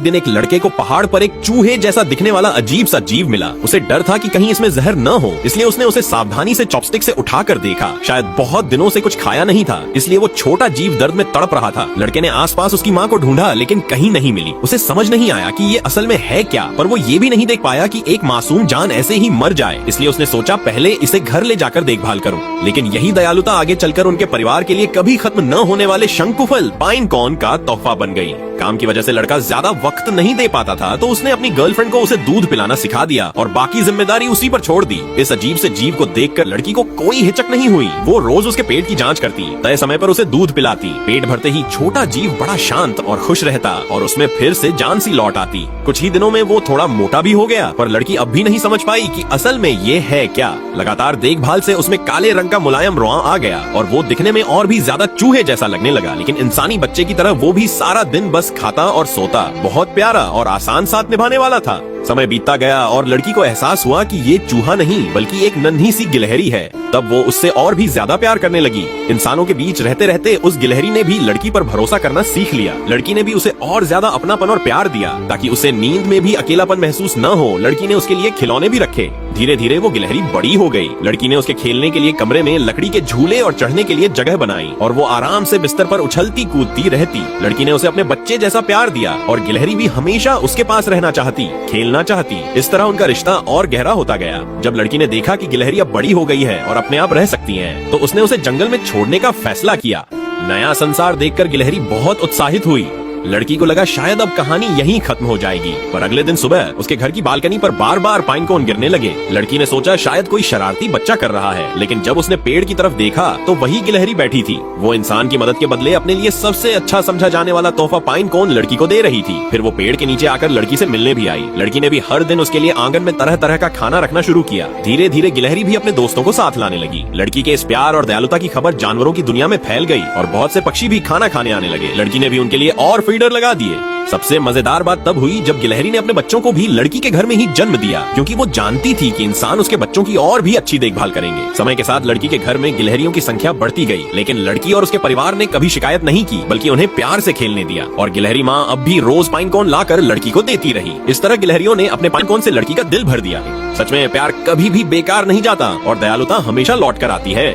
दिन एक लड़के को पहाड़ पर एक चूहे जैसा दिखने वाला अजीब सा जीव मिला। उसे डर था कि कहीं इसमें जहर न हो, इसलिए उसने उसे सावधानी से चॉपस्टिक से उठाकर देखा। शायद बहुत दिनों से कुछ खाया नहीं था, इसलिए वो छोटा जीव दर्द में तड़प रहा था। लड़के ने आसपास उसकी माँ को ढूंढा, लेकिन कहीं नहीं मिली। उसे समझ नहीं आया कि ये असल में है क्या, पर वो ये भी नहीं देख पाया कि एक मासूम जान ऐसे ही मर जाए। इसलिए उसने सोचा पहले इसे घर ले जाकर देखभाल करूं। लेकिन यही दयालुता आगे चलकर उनके परिवार के लिए कभी खत्म न होने वाले शंकुफल पाइन कॉर्न का तोहफा बन गई। काम की वजह से लड़का ज्यादा वक्त नहीं दे पाता था, तो उसने अपनी गर्लफ्रेंड को उसे दूध पिलाना सिखा दिया और बाकी जिम्मेदारी उसी पर छोड़ दी। इस अजीब से जीव को देखकर लड़की को कोई हिचक नहीं हुई। वो रोज उसके पेट की जांच करती, तय समय पर उसे दूध पिलाती। पेट भरते ही छोटा जीव बड़ा शांत और खुश रहता और उसमें फिर से जान सी लौट आती। कुछ ही दिनों में वो थोड़ा मोटा भी हो गया, पर लड़की अब भी नहीं समझ पाई कि असल में ये है क्या। लगातार देखभाल से उसमें काले रंग का मुलायम रोआ आ गया और वो दिखने में और भी ज्यादा चूहे जैसा लगने लगा। लेकिन इंसानी बच्चे की तरह वो भी सारा दिन बस खाता और सोता। बहुत प्यारा और आसान साथ निभाने वाला था। समय बीतता गया और लड़की को एहसास हुआ कि ये चूहा नहीं बल्कि एक नन्ही सी गिलहरी है। तब वो उससे और भी ज्यादा प्यार करने लगी। इंसानों के बीच रहते रहते उस गिलहरी ने भी लड़की पर भरोसा करना सीख लिया। लड़की ने भी उसे और ज्यादा अपनापन और प्यार दिया ताकि उसे नींद में भी अकेलापन महसूस न हो। लड़की ने उसके लिए खिलौने भी रखे। धीरे धीरे वो गिलहरी बड़ी हो गई। लड़की ने उसके खेलने के लिए कमरे में लकड़ी के झूले और चढ़ने के लिए जगह बनाई और वो आराम से बिस्तर पर उछलती कूदती रहती। लड़की ने उसे अपने बच्चे जैसा प्यार दिया और गिलहरी भी हमेशा उसके पास रहना चाहती, खेलना चाहती। इस तरह उनका रिश्ता और गहरा होता गया। जब लड़की ने देखा कि गिलहरी अब बड़ी हो गई है और अपने आप रह सकती है, तो उसने उसे जंगल में छोड़ने का फैसला किया। नया संसार देखकर गिलहरी बहुत उत्साहित हुई। लड़की को लगा शायद अब कहानी यहीं खत्म हो जाएगी, पर अगले दिन सुबह उसके घर की बालकनी पर बार बार पाइन कोन गिरने लगे। लड़की ने सोचा शायद कोई शरारती बच्चा कर रहा है, लेकिन जब उसने पेड़ की तरफ देखा तो वही गिलहरी बैठी थी। वो इंसान की मदद के बदले अपने लिए सबसे अच्छा समझा जाने वाला तोहफा पाइन कोन लड़की को दे रही थी। फिर वो पेड़ के नीचे आकर लड़की से मिलने भी आई। लड़की ने भी हर दिन उसके लिए आंगन में तरह तरह का खाना रखना शुरू किया। धीरे धीरे गिलहरी भी अपने दोस्तों को साथ लाने लगी। लड़की के इस प्यार और दयालुता की खबर जानवरों की दुनिया में फैल गई और बहुत से पक्षी भी खाना खाने आने लगे। लड़की ने भी उनके लिए और फीडर लगा दिए। सबसे मजेदार बात तब हुई जब गिलहरी ने अपने बच्चों को भी लड़की के घर में ही जन्म दिया, क्योंकि वो जानती थी कि इंसान उसके बच्चों की और भी अच्छी देखभाल करेंगे। समय के साथ लड़की के घर में गिलहरियों की संख्या बढ़ती गई, लेकिन लड़की और उसके परिवार ने कभी शिकायत नहीं की, बल्कि उन्हें प्यार से खेलने दिया। और गिलहरी माँ अब भी रोज पाइन कोन लाकर लड़की को देती रही। इस तरह गिलहरियों ने अपने पाइन कोन से लड़की का दिल भर दिया। सच में प्यार कभी भी बेकार नहीं जाता और दयालुता हमेशा लौट कर आती है।